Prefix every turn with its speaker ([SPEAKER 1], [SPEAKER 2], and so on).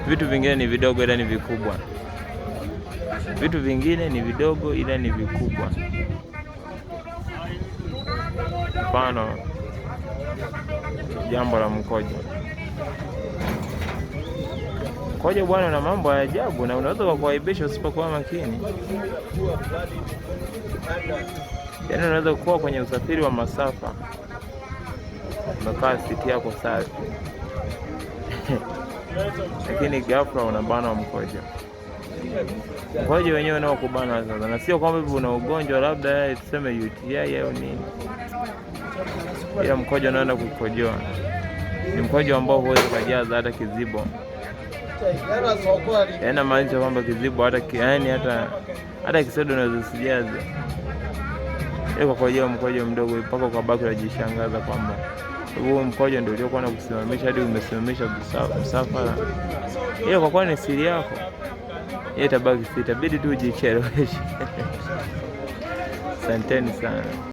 [SPEAKER 1] Vitu vingine ni vidogo ila ni vikubwa. Vitu vingine ni vidogo ila ni vikubwa. Mfano, jambo la mkojo. Mkojo bwana una mambo ya ajabu na unaweza kukuaibisha usipokuwa makini. Yaani unaweza kuwa kwenye usafiri wa masafa, umekaa siti yako safi lakini ghafla unabana mkojo. Mkojo wenyewe nao kubana sasa, na sio kwamba una ugonjwa labda tuseme UTI au nini. Ila mkojo unaenda kukojoa ni mkojo ambao huwezi kujaza hata kizibo. Yaani maanisha kwamba kizibo hata kisodo unaweza usijaze. Kwa kukojoa mkojo mdogo mpaka ukabaki unajishangaza kwamba huo mkojo ndio uliokuwa na kusimamisha hadi umesimamisha msafara. Hiyo kwa kuwa ni siri yako, hiyo itabaki siri, itabidi tu ujicheleweshe. Asanteni sana.